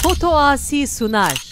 Foto Asi sunar.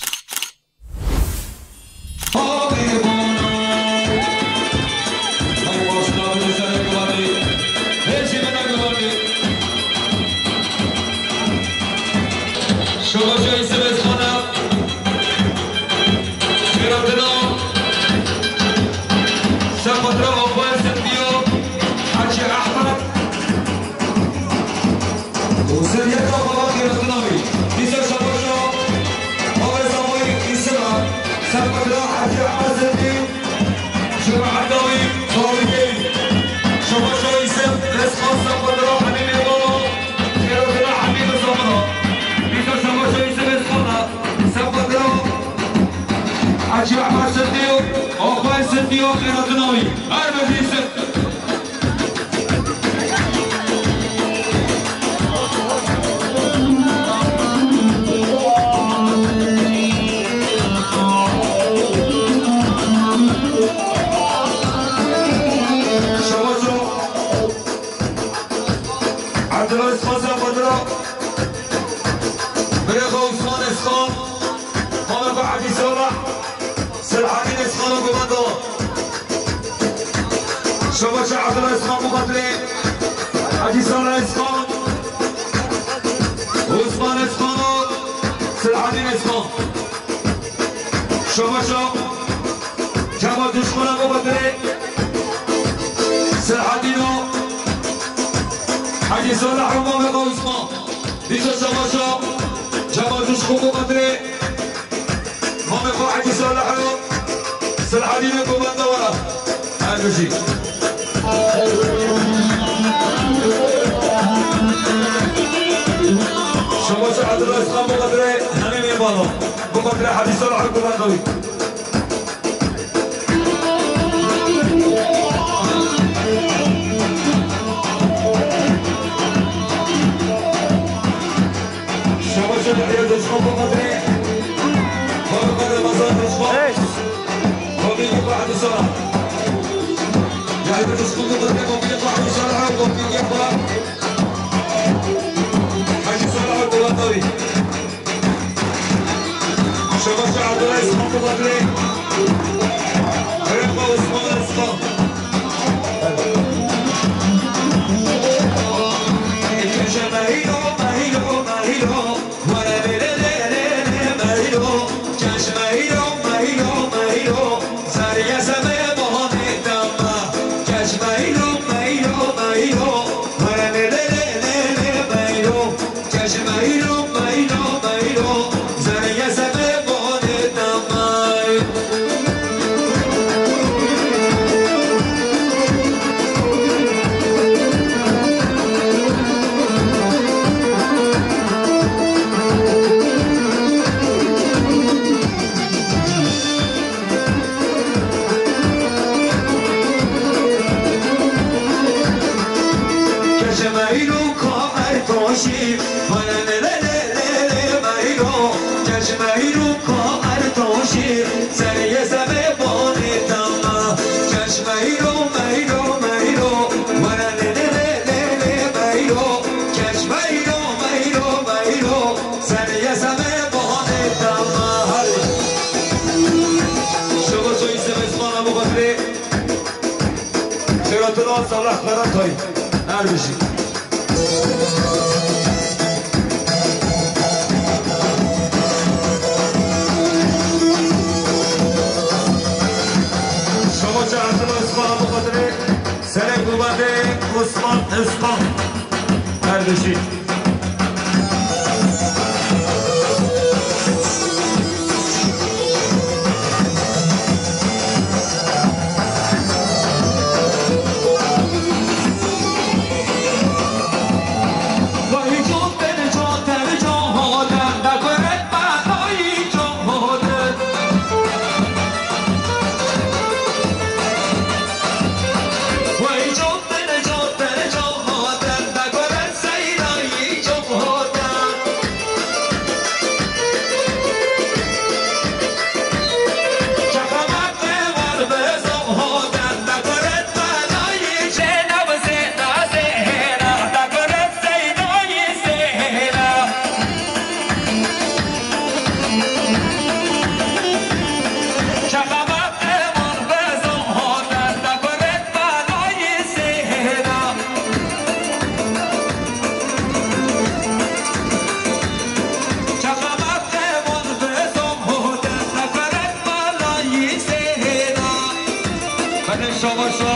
باشا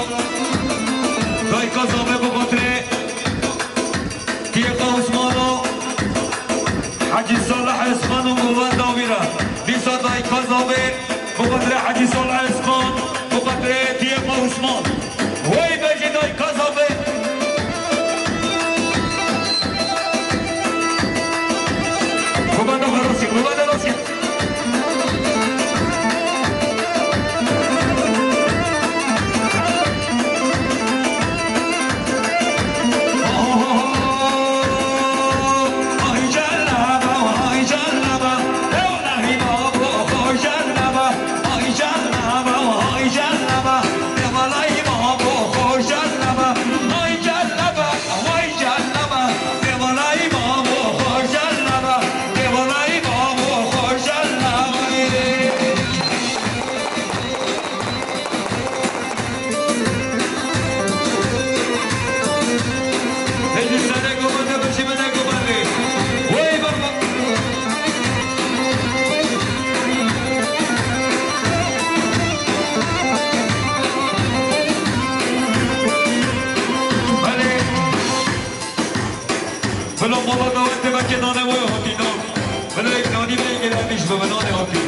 دای کازامه بخاطره تیقا عثمانو حجی صالح اسخان و موان داویره بیسا دای کازامه بخاطره حجی صالح اسخان بخاطره تیقا عثمان وی بجی دای کازامه ببنده راسک ببنده راسک فلان بابا داوته و که نانه وی هاتی نام فلان یک نانی بگیره میش به نانه هاتی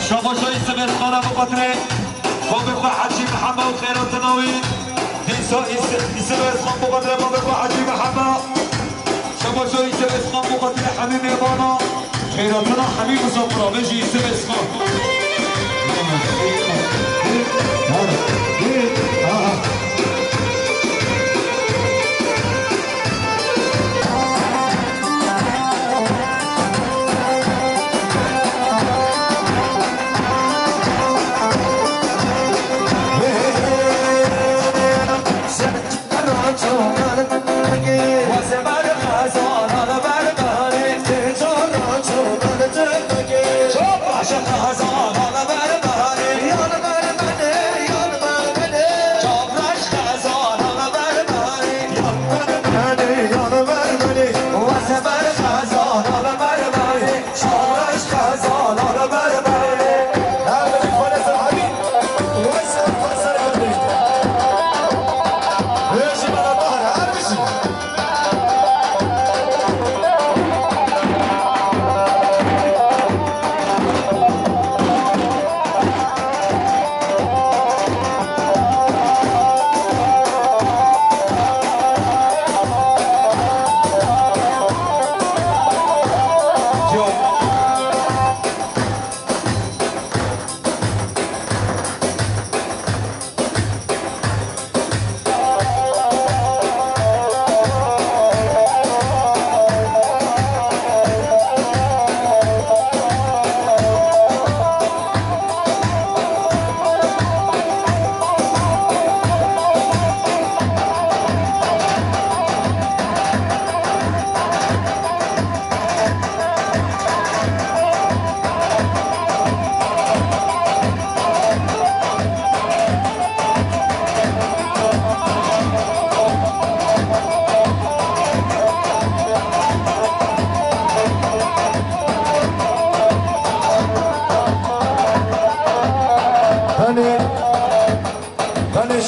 شاباشای سمرخانه بخاطره بابق و حجی محمد و خیرات ناوی دیسا سمرخان بخاطره بابق و حجی محمد شاباشای سمرخان بخاطره حمیم ایبانا خیراتنا حمیم مصافرا بجی سمرخان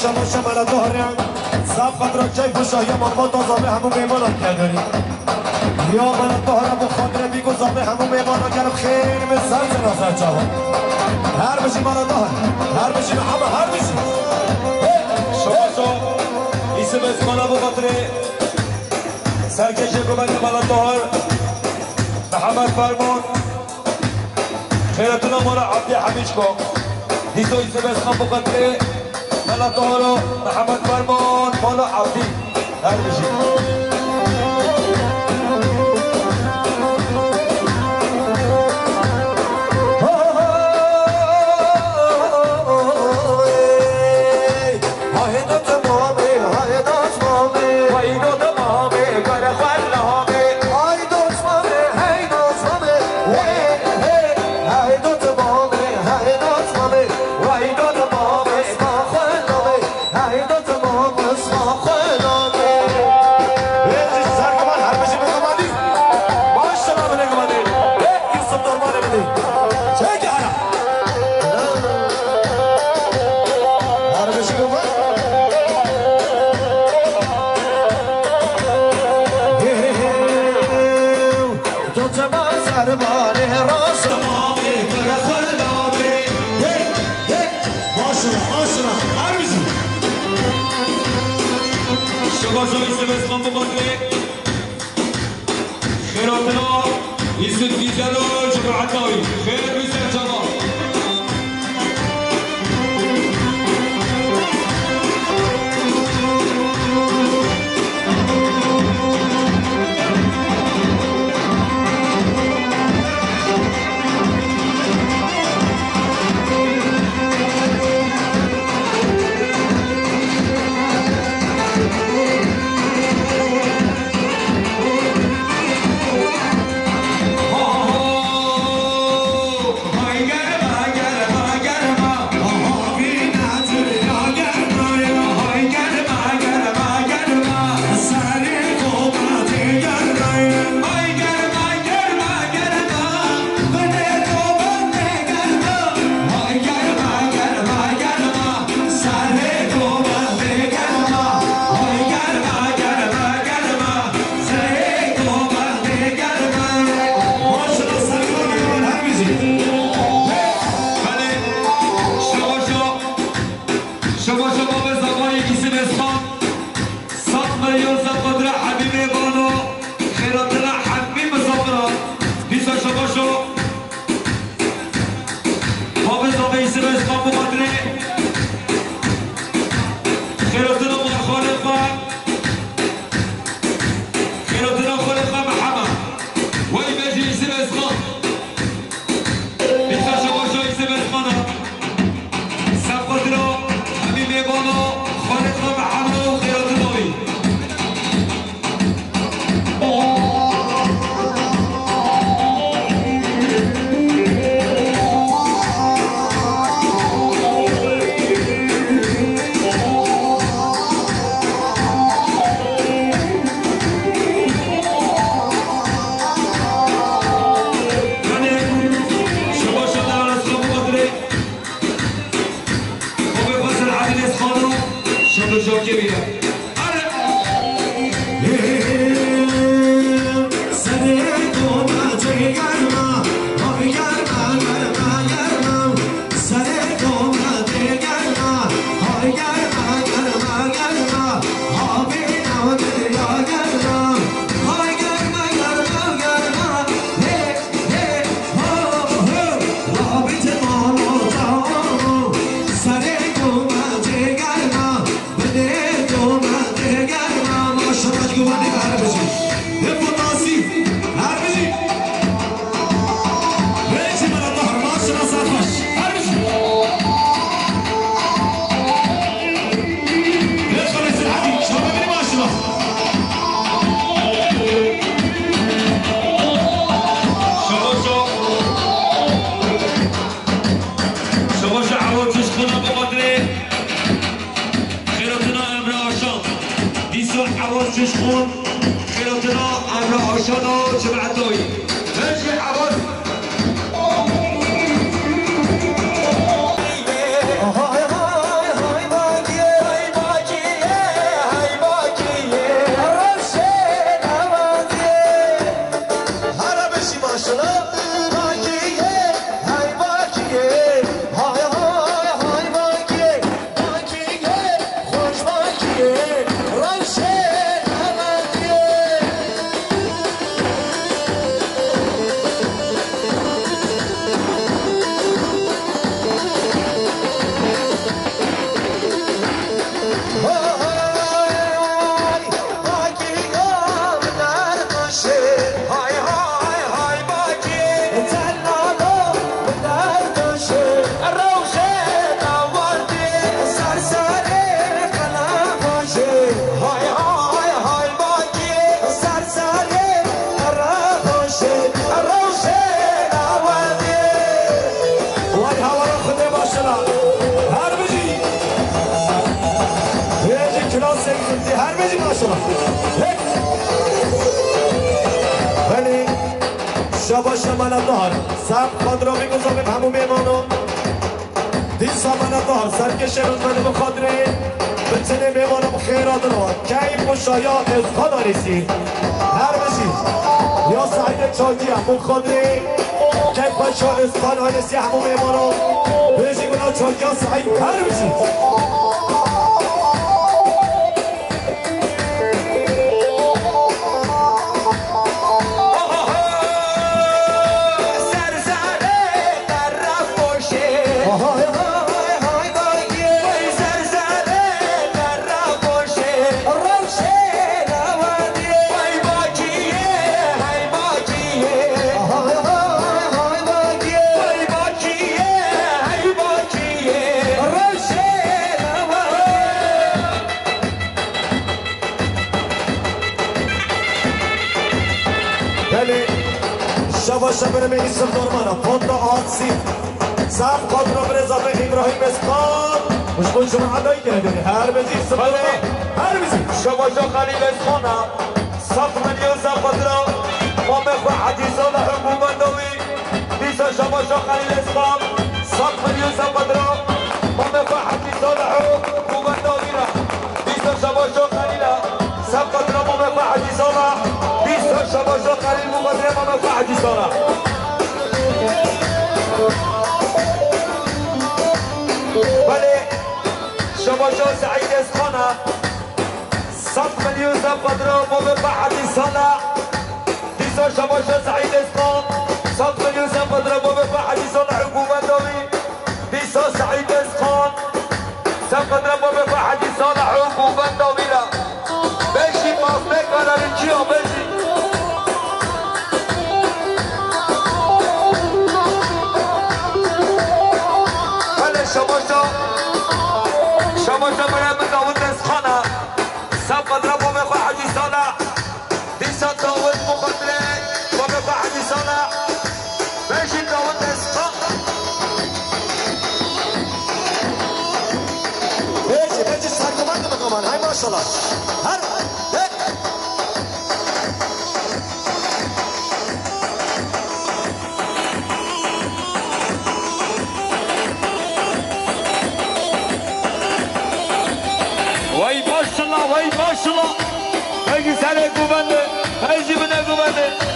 شما شمال ظهرم صف خاطر کیف و شاهی ما تازه همون میمانم کردنی یا من ظهرم و خاطر بیگو زامه همون میمانم کردم خیلی به سر نظر جوان هر بشی من ظهر هر بشی همه هر بشی اسمانا بخاطر سرکش حکومت ملاتهار محمد فرمان خیرتنا مولا عبدی حمیش کن دیزوی سبسخان بخاطر ملاتهار محمد فرمان مولا عبدی هر بشید خيراتنا يسد في زلو جماعتنا خير بسر جماعة Run! شباش من الظهر سب خود را میگذارم به همون میمانم دیسا من الظهر سرکش روزمنه به خاطره بچنه میمانم خیرات را که مشایات از خدا رسی هر بشید یا سعید چاکی همون خاطره که پشا از خدا رسی همون میمانم بشی گناه چاکی ها سعید هر بشید شبر میگی سردار منم فوندا آسی سب خود را برزا به ابراهیم اسخان مشکل شما عدایی کنه دونی هر بزی سبب هر بزی شباشا خلیل اسخانه صف ملیون زفت را ما مخواه حدیثان حکومت دوی بیسا شباشا خلیل اسخان صف ملیون زفت را ما مخواه حدیثان حکومت دوی را بیسا شباشا خلیل زفت را ما مخواه حدیثان بیسا شباشا خلیل مقدره ما مخواه حدیثان بله شباشا سعید اسخانه صف ملیون زفت را ما مخواه حدیثان دیسا شباشا سعید اسخان صف ملیون زفت را ما مخواه حدیثان حکومت دوی دیسا سعید اسخان زفت را ما مخواه حدیثان حکومت دوی را بشی مافمه کنن چی ها بشی بله شباشا برای داود اسخانه زفت را ما مخواه حدیثان دیسا داود مخدره ما مخواه حدیثان بشی داود اسخان بچه سرگمند بگمان های ماشالله هر وای ماشالله وای ماشالله بگی سر گوبنده هیچی بنه گوبنده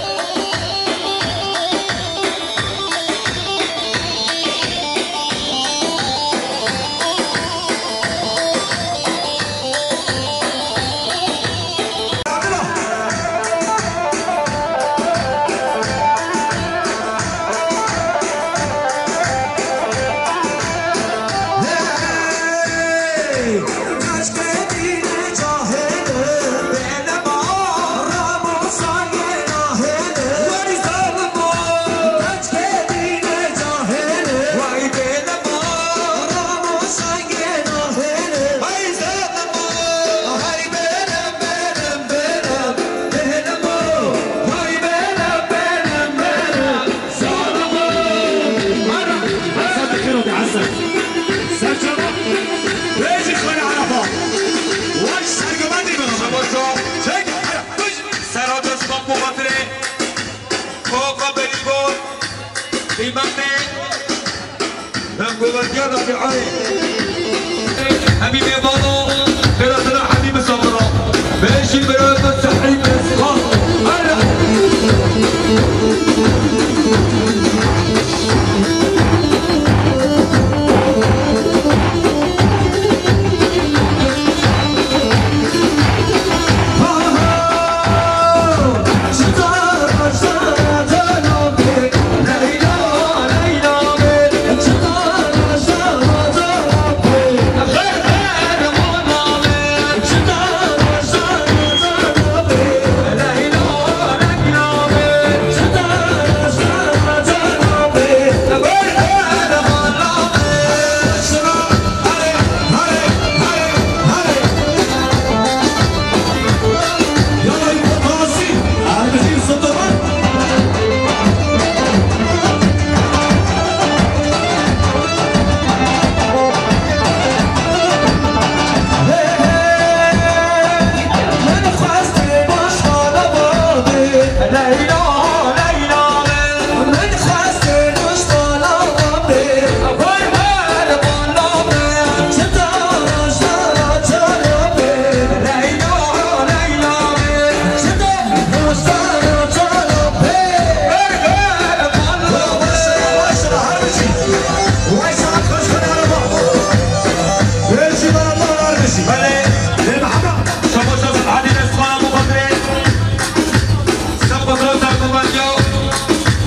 حبيبي بابا ثلاثة حبيبي صبرا ماشي برافو سعيد اسخان Hey, hey, hey,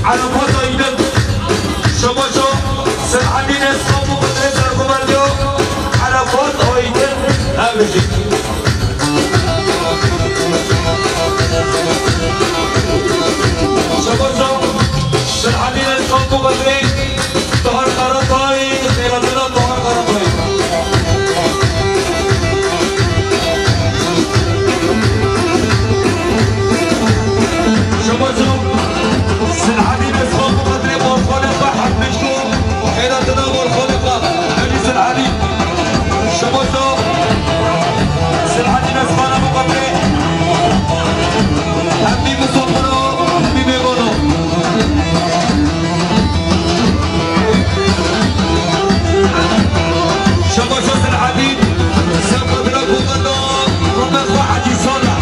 عرفات آیدن شما شو سرحدین اسلام و قدر سرگمندیو عرفات آیدن نبشید شما شو سرحدین اسلام و قدر دهار قرار بایی خیراتنا دهار قرار بایی شما شو سرحدین اسلام و قدر مالخالق حق بشتو خیراتنا مالخالق نبی سرحدین شما شو سرحدین اسلام و قدر همی مسافرو همی میمانو شما شو سرحدین سرقدر قومندان رمز و حجی صالح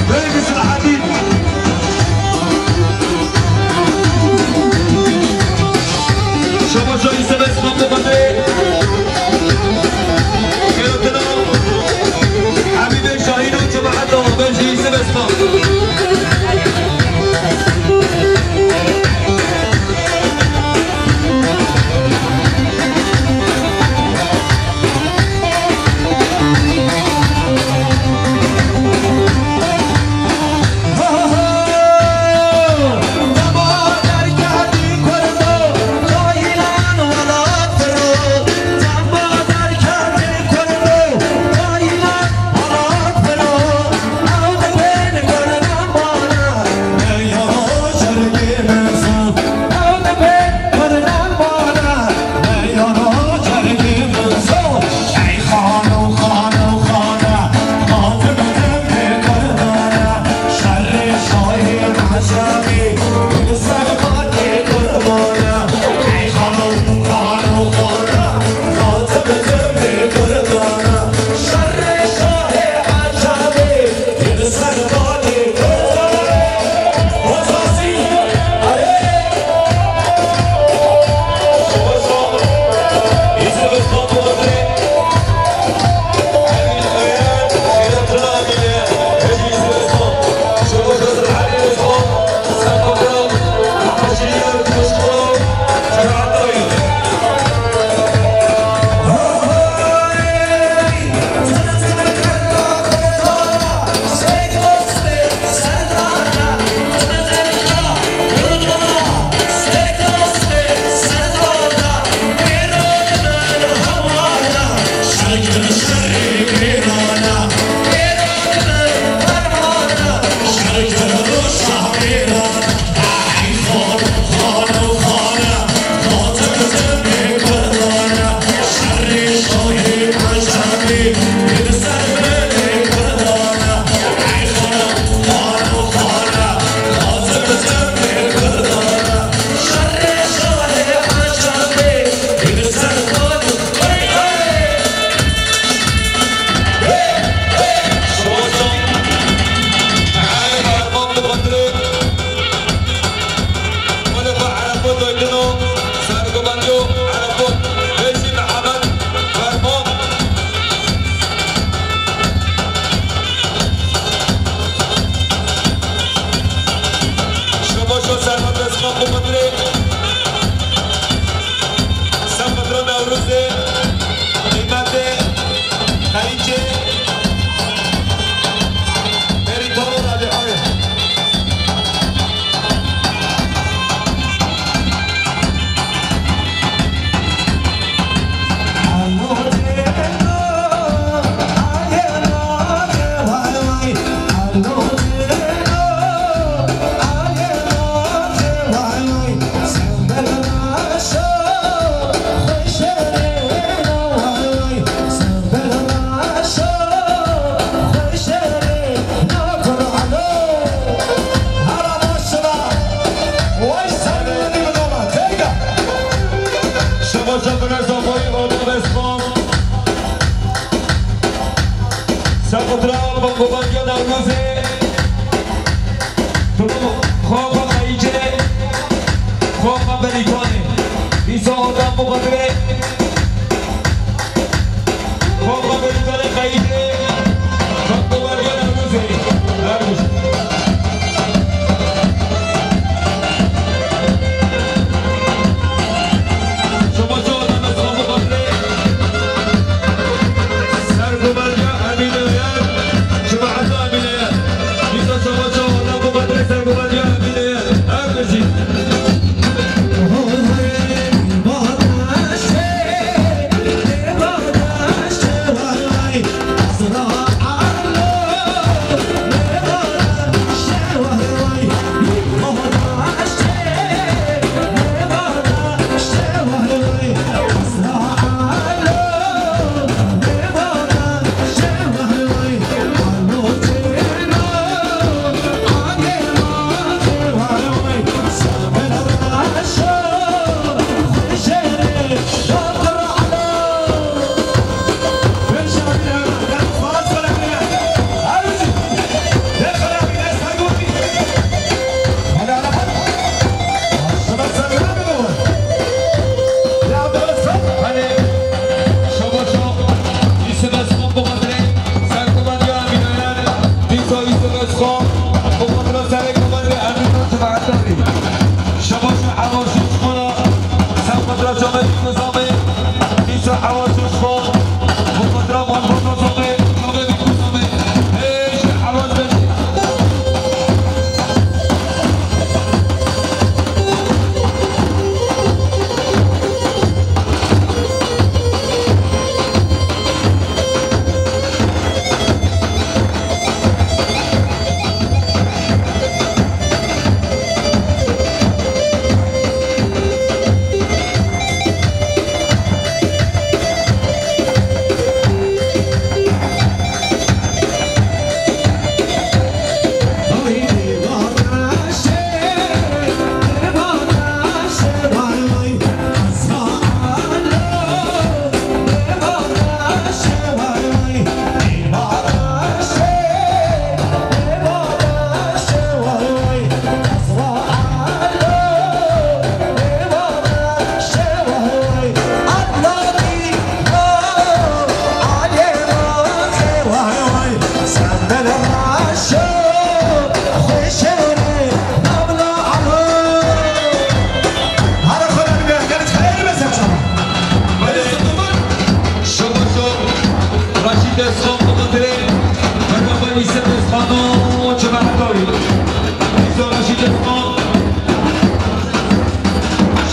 بگی سرحدین شما شو ایسه بسمان بکنده خیراتنا حبیب شاهین و جماعت ها بنشی ایسه بسمان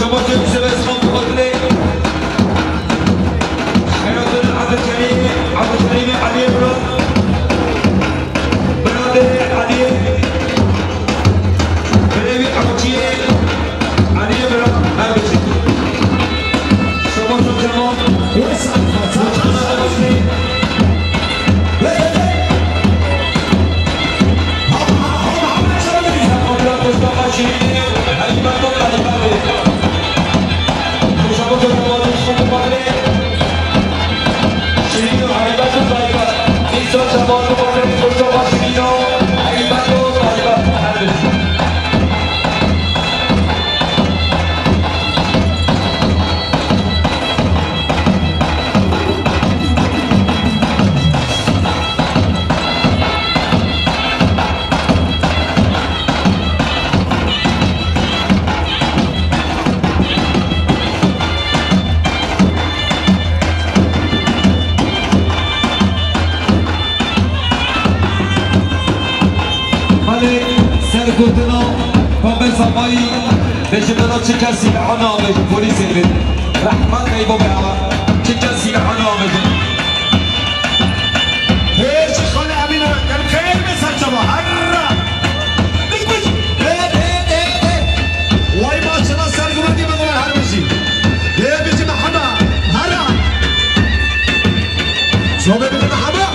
شما که میشه به اسمان بخاطره خیرات عبدالکریم علی براد برادر علی بروی حاجی علی براد نبشید شما تو جوان گفتنا پامل زمانی نشدنا چه کسی به آن آمد پلیس ایرد رحمت نیبا به آن چه کسی به آن آمد هیچ خاله امین کن خیر بسن شما هر وای ما شما سرگوردی بگوه هر بشی بیجی محمد هر شما بیجی محمد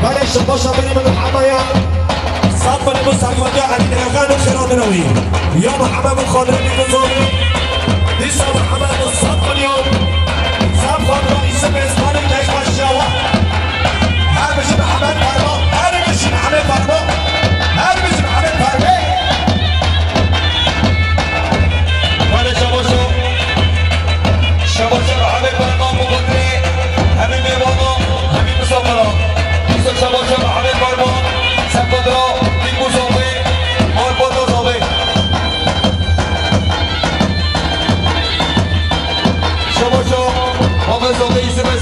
بله شما شاملی من حمایا صاحب من مستقبل علی نگان خیرات نوی یا محمد خالد میگذاری دیسا محمد صاحب اليوم صاحب خالد رئیس اسمان کیک باشیاوا هر بشی محمد فرما هر بشی محمد فرما هر بشی محمد فرما بله شما محمد فرما مقدره همین میوانا همین مسافران شما محمد فرما سفدرا این مزاوی مارباد روزاوی شما حافظ آقای سیمس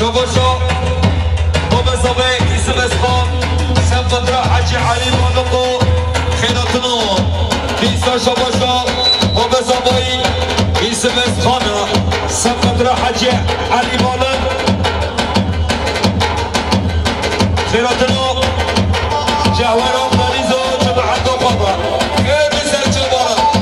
شباشا ومزابي اسم اسخان سمقدرة حجي علي مالقو خيناتنا بيسا شباشا ومزابي اسم اسخان سمقدرة حجي علي مالق خيناتنا جهورا مريزو جماعة بابا خير بسر جبارا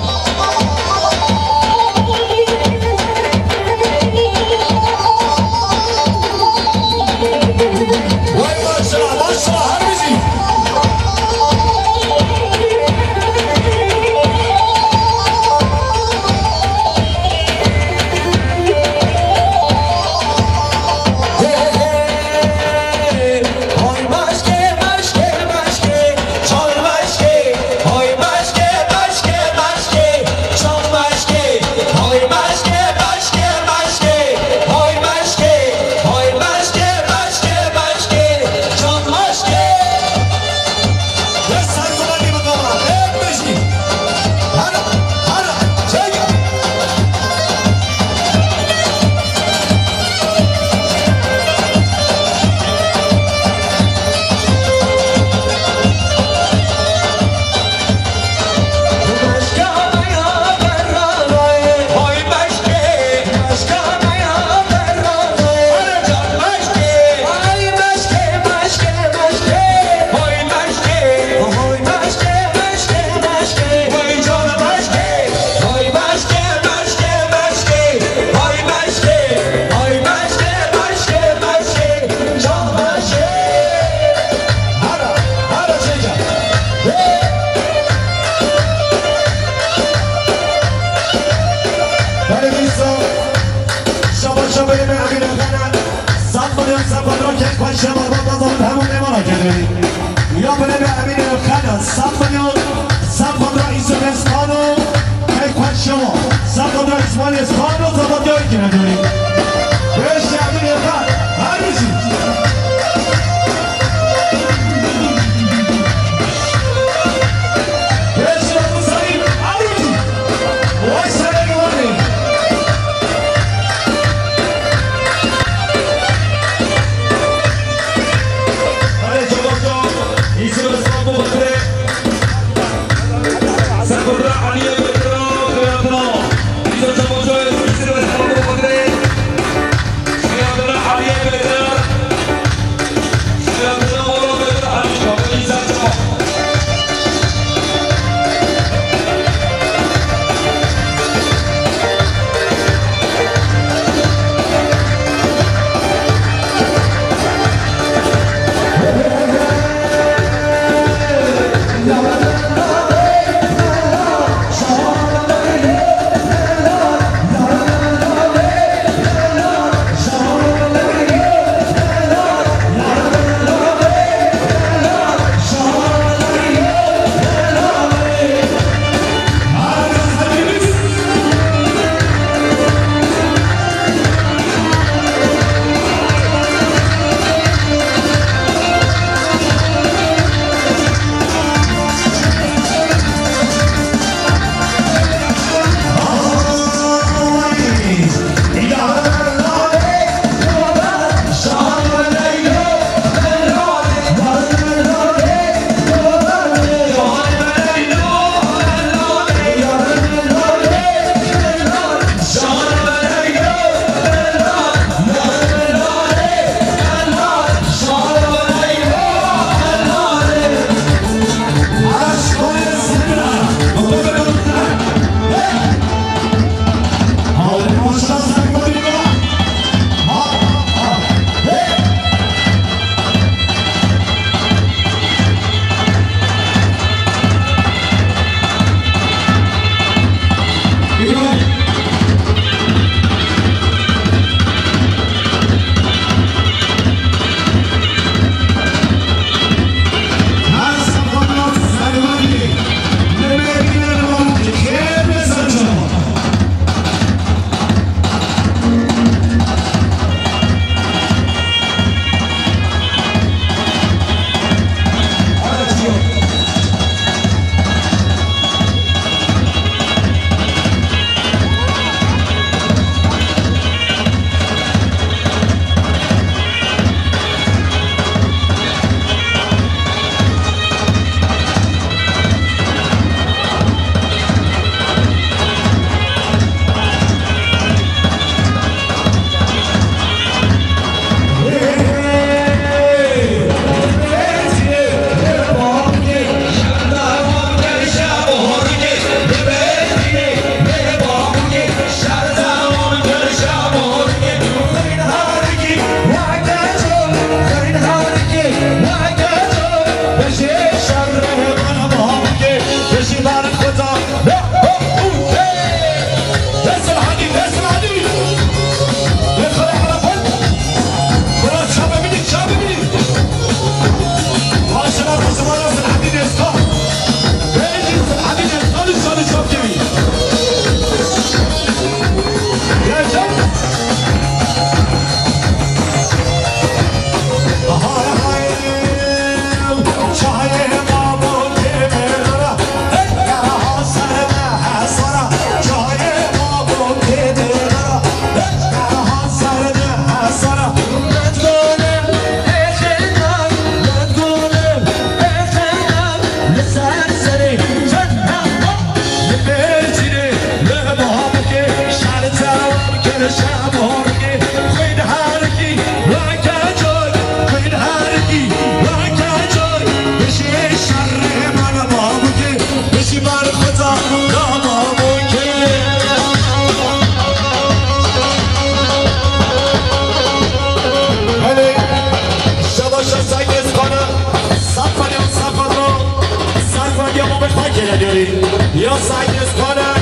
یا سعید اسخانه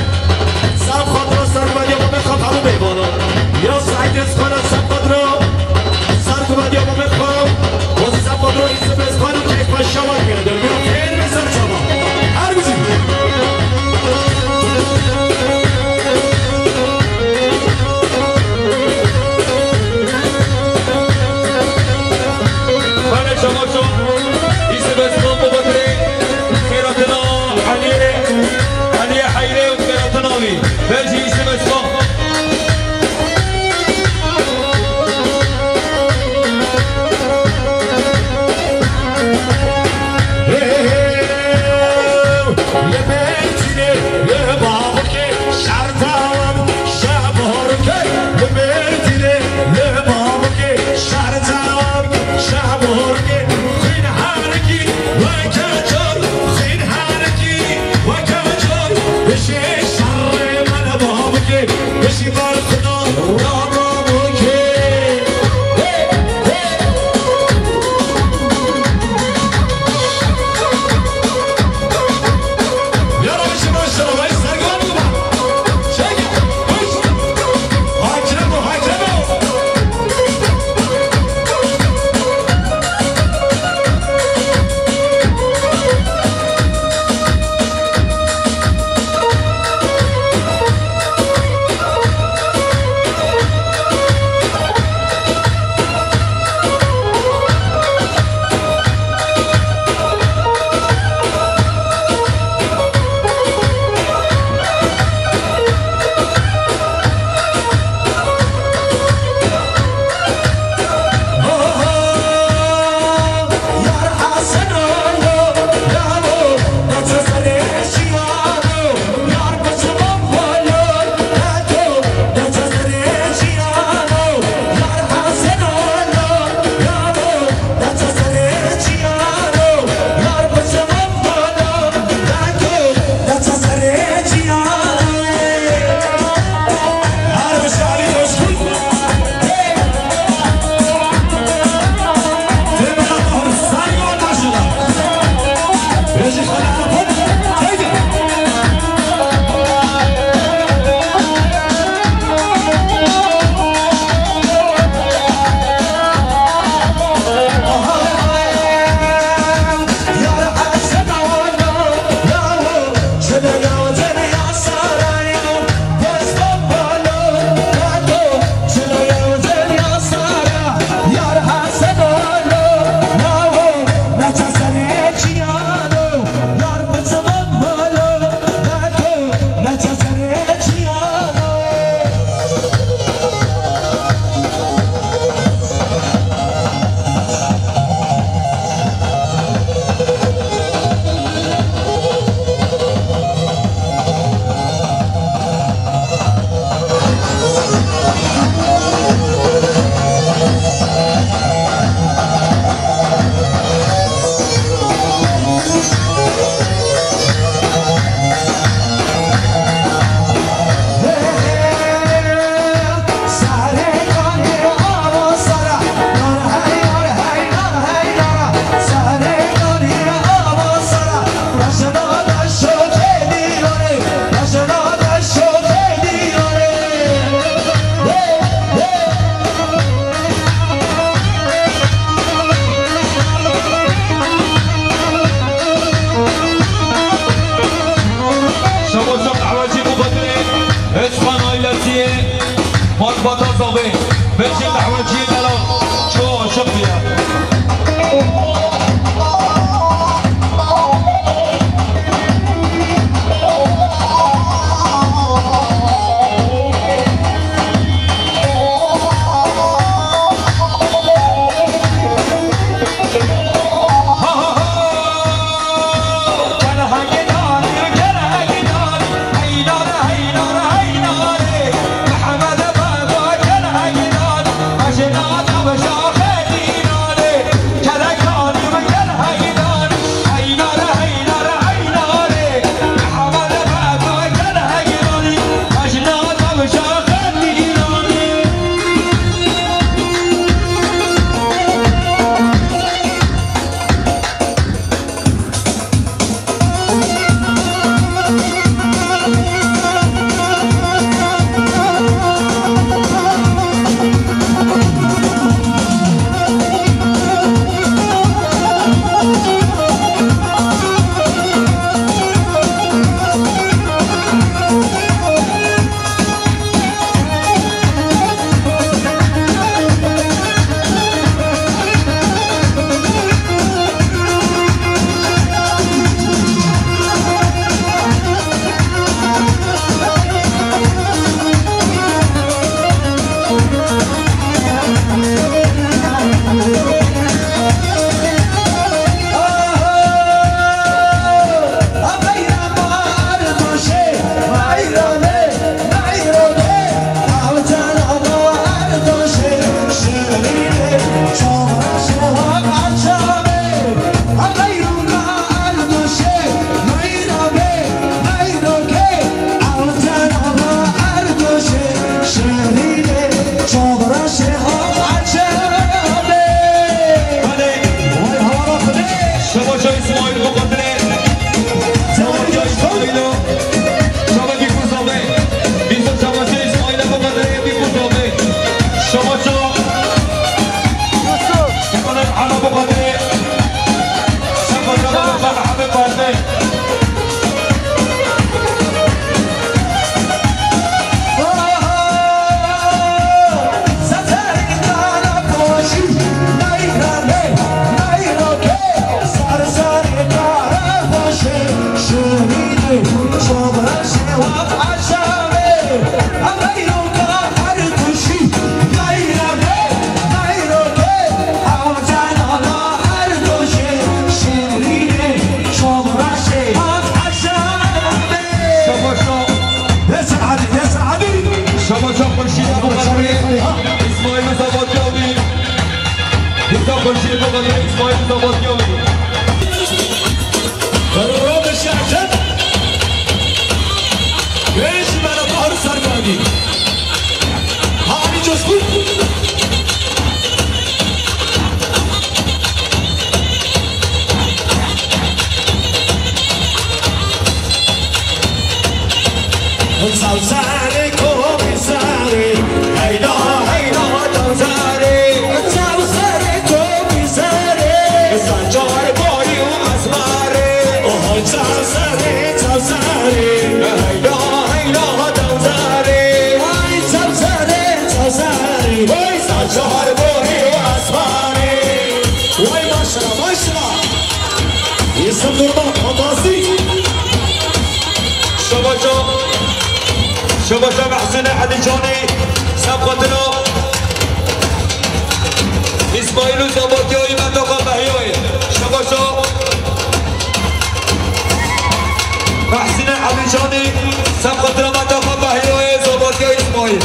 سب خود را سر کمد یا با بخواب همون میمانا یا سعید اسخانه سب خود را سر کمد یا با بخواب و سب خود را ایسا به اسخانه که اکبر شما کرده بیرو خیلی بسر شما هر بزید شما شما ایسا به اسخان بابتره خیراتنا علی بیسا خوشی بقدر اسماعیل زبادیانی برو به شرکت بیش برای بار سرگردی همین جز بود سوزاره کمیساره هیدا هیدا دوزاره سوزاره کمیساره سنجار باری و ازماره اوه سوزاره سوزاره هیدا هیدا دوزاره وای سوزاره سوزاره وای سنجار باری و ازماره وای ماشرا ماشرا اسم درمان فانتاستیک شباشا محسن علی جانی سبقتنا اسماعیل زبادیانی منطقه بهیای شباشا محسن علی جانی سبقتنا منطقه بهیای زبادیای اسماعیل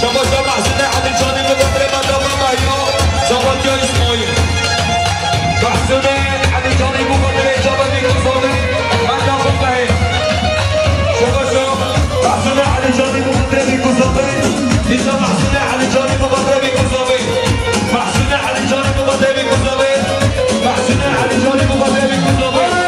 شباشا محسن علی جانی مقدر منطقه بهیای زبادیای اسماعیل محسن علی جانی مقدر اجابه میگذاره منطقه بهیای شباشا محسن علی جانی مقدر میگذاره بیسا محسن علی جانی مقدر میگذاره محسن علی جانی مقدر میگذاره محسن علی جانی مقدر میگذاره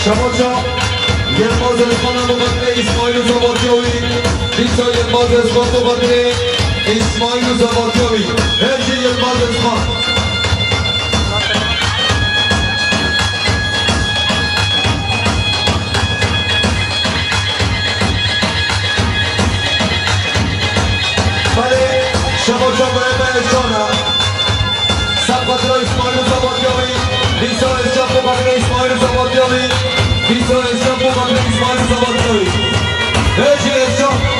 شباشا یلماز خانم مقدر اسماعیل زبادیانی بیسا یلماز خان مقدر اسماعیل زبادیانی هرچی یلماز خان بله شباشا برای بهشانه سبقتر اسماعیل زبادیانی بیسا اشجاب مقدر اسماعیل زبادیانی بیسا اشجاب مقدر اسماعیل زبادیانی هرچی اشجاب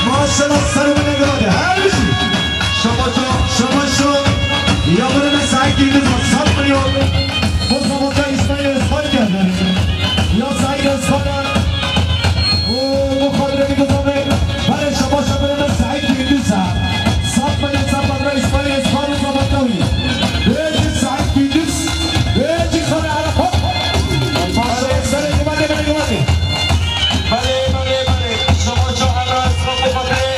ما شما سر من نگاده هر بشی شما سعید دیدز 100 میلیون مصطفی اسماعیل اسخان کرده یا سعید اسخان و مخاطره میگذاره برای شما شبرم سعید دیدز 100 میلیون سبت را اسماعیل اسخان و زبطاوی بیجی سعید دیدز بیجی خانه عرفات بله سر ایمانی بله شما چه همراه اسخان مخاطره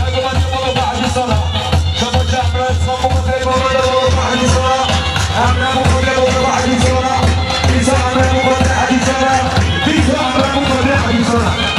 نگومت بالا با حدی سالا شما چه همراه اسخان مخاطره بالا با حدی سالا همراه مخاطره بالا با حدی سالا بیسا همراه مخاطره حدی سالا بیسا همراه مخاطره حدی سالا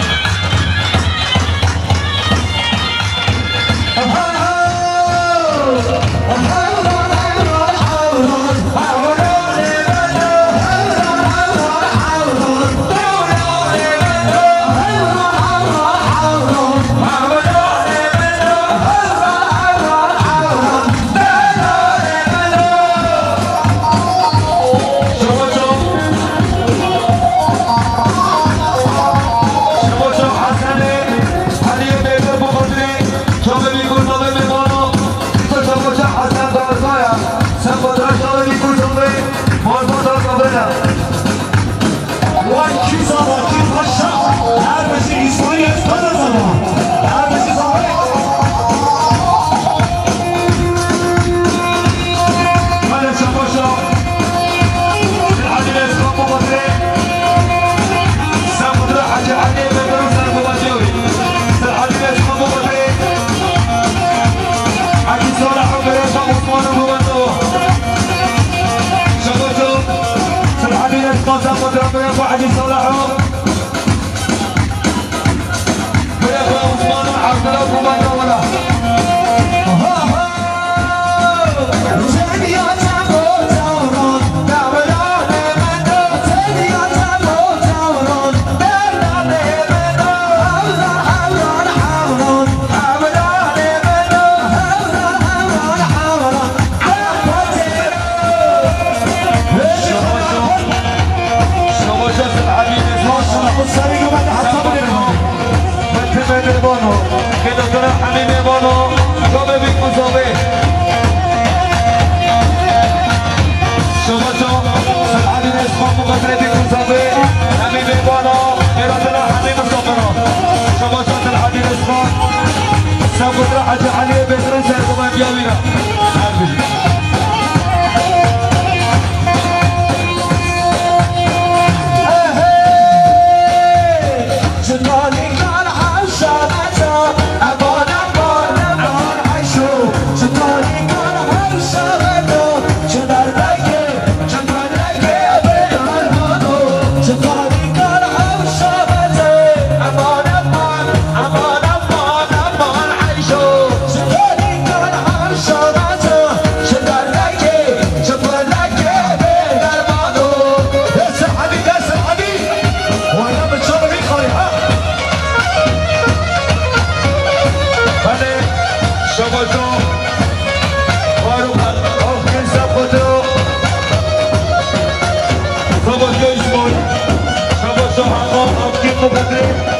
Vamos, dois, bom. Vamos, só a mão, aqui no